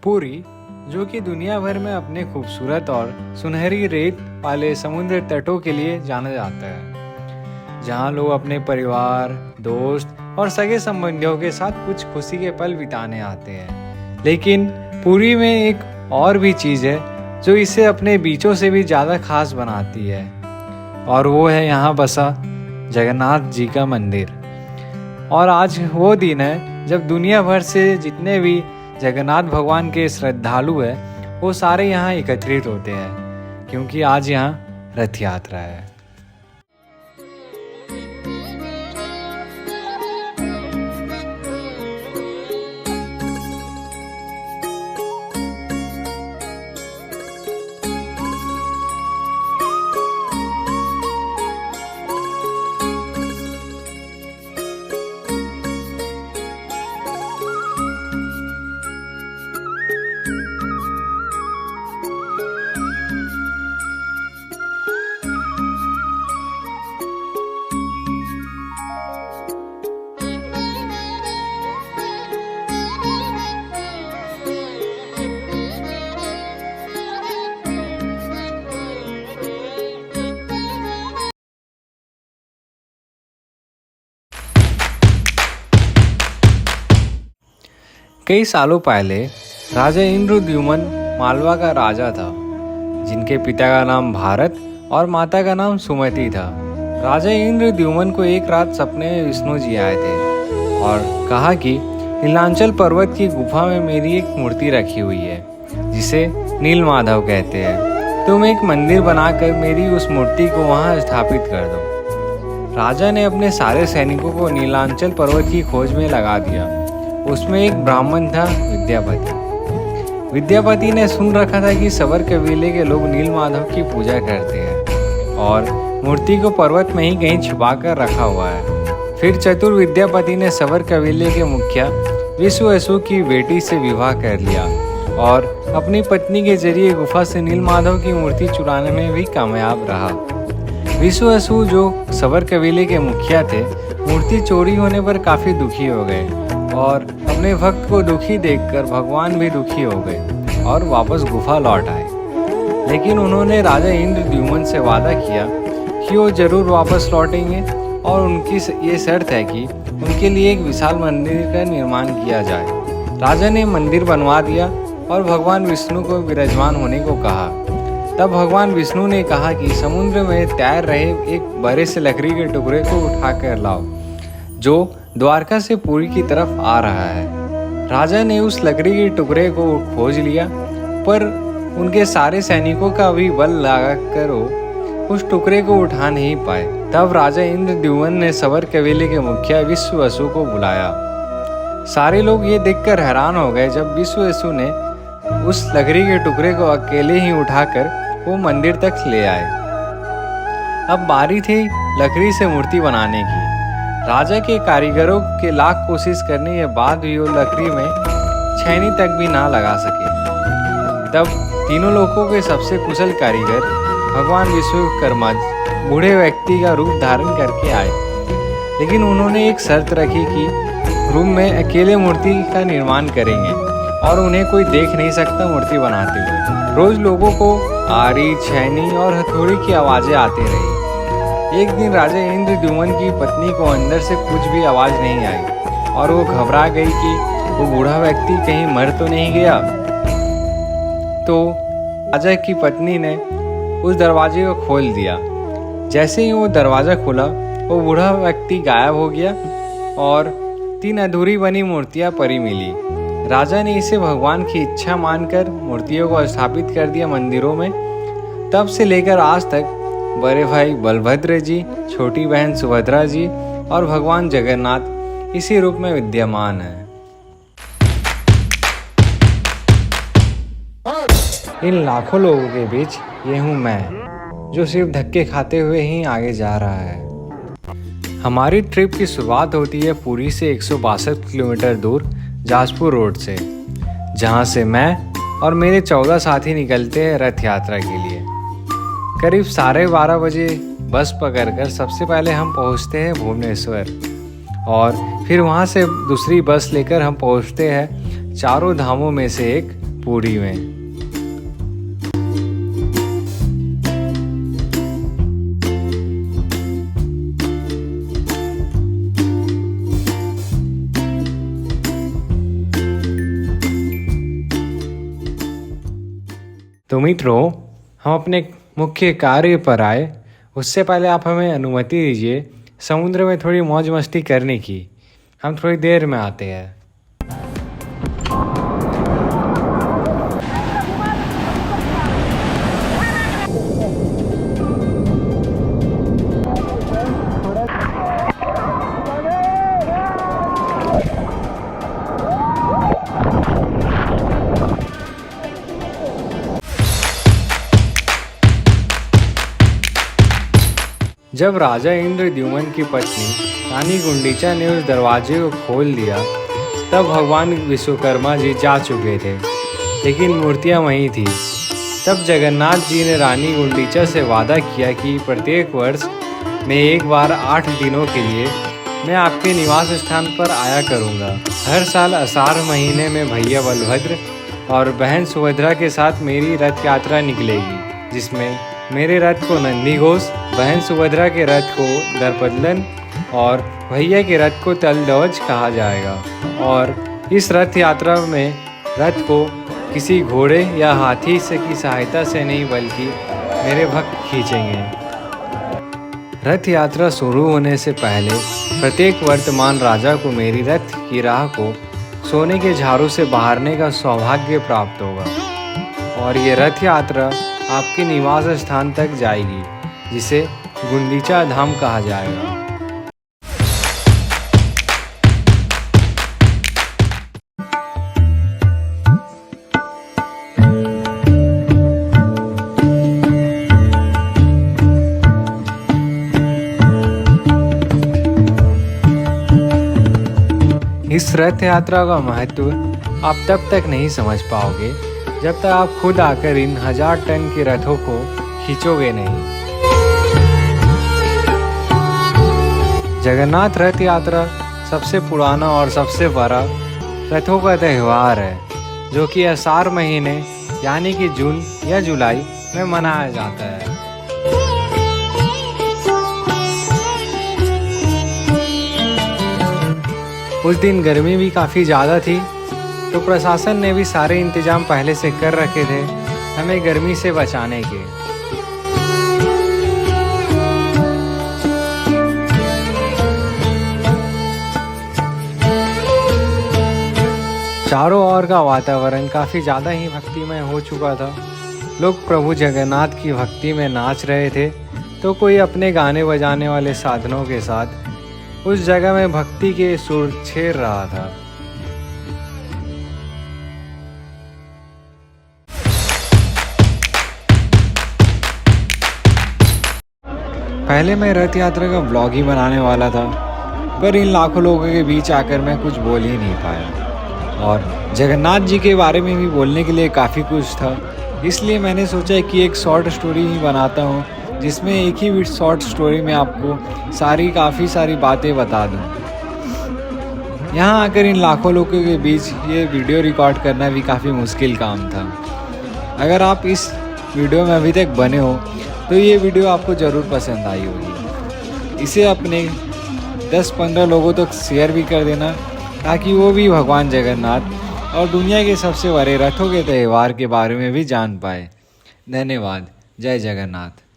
पुरी, जो कि दुनिया भर में अपने खूबसूरत और सुनहरी रेत वाले समुद्र तटों के लिए जाना जाता है, जहां लोग अपने परिवार, दोस्त और सगे संबंधियों के साथ कुछ खुशी के पल बिताने आते हैं। लेकिन पुरी में एक और भी चीज़ है जो इसे अपने बीचों से भी ज़्यादा खास बनाती है, और वो है यहाँ बसा जगन्नाथ जी का मंदिर। और आज वो दिन है जब दुनिया भर से जितने भी जगन्नाथ भगवान के श्रद्धालु हैं वो सारे यहाँ एकत्रित होते हैं, क्योंकि आज यहाँ रथ यात्रा है। कई सालों पहले राजा इंद्रद्युम्न मालवा का राजा था, जिनके पिता का नाम भारत और माता का नाम सुमति था। राजा इंद्रद्युम्न को एक रात सपने में विष्णु जी आए थे और कहा कि नीलांचल पर्वत की गुफा में मेरी एक मूर्ति रखी हुई है, जिसे नीलमाधव कहते हैं। तुम एक मंदिर बनाकर मेरी उस मूर्ति को वहां स्थापित कर दो। राजा ने अपने सारे सैनिकों को नीलांचल पर्वत की खोज में लगा दिया। उसमें एक ब्राह्मण था, विद्यापति। विद्यापति ने सुन रखा था कि सवर कबीले के लोग नीलमाधव की पूजा करते हैं और मूर्ति को पर्वत में ही कहीं छुपा कर रखा हुआ है। फिर चतुर विद्यापति ने सवर कबीले के मुखिया विश्ववसु की बेटी से विवाह कर लिया और अपनी पत्नी के जरिए गुफा से नीलमाधव की मूर्ति चुराने में भी कामयाब रहा। विश्ववसु, जो सवर कबीले के मुखिया थे, मूर्ति चोरी होने पर काफ़ी दुखी हो गए और अपने भक्त को दुखी देखकर भगवान भी दुखी हो गए और वापस गुफा लौट आए। लेकिन उन्होंने राजा इंद्रद्युम्न से वादा किया कि वो जरूर वापस लौटेंगे और उनकी ये शर्त है कि उनके लिए एक विशाल मंदिर का निर्माण किया जाए। राजा ने मंदिर बनवा दिया और भगवान विष्णु को विराजमान होने को कहा। तब भगवान विष्णु ने कहा कि समुद्र में तैर रहे एक बड़े से लकड़ी के टुकड़े को उठा कर लाओ, जो द्वारका से पुरी की तरफ आ रहा है। राजा ने उस लकड़ी के टुकड़े को खोज लिया, पर उनके सारे सैनिकों का भी बल लगाकर उस टुकड़े को उठा नहीं पाए। तब राजा इंद्रद्युम्न ने सवर कबीले के मुखिया विश्ववसु को बुलाया। सारे लोग ये देखकर हैरान हो गए जब विश्ववसु ने उस लकड़ी के टुकड़े को अकेले ही उठाकर वो मंदिर तक ले आए। अब बारी थी लकड़ी से मूर्ति बनाने की। राजा के कारीगरों के लाख कोशिश करने के बाद भी वो लकड़ी में छेनी तक भी ना लगा सके। तब तीनों लोगों के सबसे कुशल कारीगर भगवान विश्वकर्मा बूढ़े व्यक्ति का रूप धारण करके आए, लेकिन उन्होंने एक शर्त रखी कि रूम में अकेले मूर्ति का निर्माण करेंगे और उन्हें कोई देख नहीं सकता मूर्ति बनाते हुए। रोज लोगों को आरी, छेनी और हथौड़ी की आवाज़ें आती रही। एक दिन राजा इंद्रद्युम्न की पत्नी को अंदर से कुछ भी आवाज़ नहीं आई और वो घबरा गई कि वो बूढ़ा व्यक्ति कहीं मर तो नहीं गया। तो राजा की पत्नी ने उस दरवाजे को खोल दिया। जैसे ही वो दरवाज़ा खुला, वो बूढ़ा व्यक्ति गायब हो गया और 3 अधूरी बनी मूर्तियाँ परी मिली। राजा ने इसे भगवान की इच्छा मानकर मूर्तियों को स्थापित कर दिया मंदिरों में। तब से लेकर आज तक बड़े भाई बलभद्र जी, छोटी बहन सुभद्रा जी और भगवान जगन्नाथ इसी रूप में विद्यमान है। इन लाखों लोगों के बीच ये हूँ मैं, जो सिर्फ धक्के खाते हुए ही आगे जा रहा है। हमारी ट्रिप की शुरुआत होती है पुरी से 162 किलोमीटर दूर जाजपुर रोड से, जहाँ से मैं और मेरे 14 साथी निकलते हैं रथ यात्रा के लिए। करीब 12:30 बजे बस पकड़कर सबसे पहले हम पहुंचते हैं भुवनेश्वर और फिर वहां से दूसरी बस लेकर हम पहुंचते हैं चारों धामों में से एक पुरी में। तो मित्रों, हम अपने मुख्य कार्य पर आए, उससे पहले आप हमें अनुमति दीजिए समुद्र में थोड़ी मौज मस्ती करने की। हम थोड़ी देर में आते हैं। जब राजा इंद्रद्युम्न की पत्नी रानी गुंडीचा ने उस दरवाजे को खोल दिया, तब भगवान विश्वकर्मा जी जा चुके थे, लेकिन मूर्तियां वहीं थी। तब जगन्नाथ जी ने रानी गुंडीचा से वादा किया कि प्रत्येक वर्ष में एक बार 8 दिनों के लिए मैं आपके निवास स्थान पर आया करूंगा। हर साल आषाढ़ महीने में भैया बलभद्र और बहन सुभद्रा के साथ मेरी रथ यात्रा निकलेगी, जिसमें मेरे रथ को नंदीघोष, बहन सुभद्रा के रथ को दर्पदलन और भैया के रथ को तलध्वज कहा जाएगा। और इस रथ यात्रा में रथ को किसी घोड़े या हाथी से की सहायता से नहीं, बल्कि मेरे भक्त खींचेंगे। रथ यात्रा शुरू होने से पहले प्रत्येक वर्तमान राजा को मेरी रथ की राह को सोने के झाड़ू से बहारने का सौभाग्य प्राप्त होगा और ये रथ यात्रा आपके निवास स्थान तक जाएगी, जिसे गुंडीचा धाम कहा जाएगा। इस रथ यात्रा का महत्व आप तब तक नहीं समझ पाओगे जब तक आप खुद आकर इन 1000 टन के रथों को खींचोगे नहीं। जगन्नाथ रथ यात्रा सबसे पुराना और सबसे बड़ा रथों का त्यौहार है, जो कि आषाढ़ महीने यानी कि जून या जुलाई में मनाया जाता है। उस दिन गर्मी भी काफ़ी ज़्यादा थी, तो प्रशासन ने भी सारे इंतजाम पहले से कर रखे थे हमें गर्मी से बचाने के। चारों ओर का वातावरण काफ़ी ज़्यादा ही भक्तिमय हो चुका था। लोग प्रभु जगन्नाथ की भक्ति में नाच रहे थे, तो कोई अपने गाने बजाने वाले साधनों के साथ उस जगह में भक्ति के सुर छेड़ रहा था। पहले मैं रथ यात्रा का ब्लॉग ही बनाने वाला था, पर इन लाखों लोगों के बीच आकर मैं कुछ बोल ही नहीं पाया और जगन्नाथ जी के बारे में भी बोलने के लिए काफ़ी कुछ था। इसलिए मैंने सोचा कि एक शॉर्ट स्टोरी ही बनाता हूँ, जिसमें एक ही शॉर्ट स्टोरी में आपको काफ़ी सारी बातें बता दूँ। यहाँ आकर इन लाखों लोगों के बीच ये वीडियो रिकॉर्ड करना भी काफ़ी मुश्किल काम था। अगर आप इस वीडियो में अभी तक बने हो तो ये वीडियो आपको ज़रूर पसंद आई होगी। इसे अपने 10-15 लोगों तक शेयर भी कर देना, ताकि वो भी भगवान जगन्नाथ और दुनिया के सबसे बड़े रथों के त्यौहार के बारे में भी जान पाए। धन्यवाद। जय जगन्नाथ।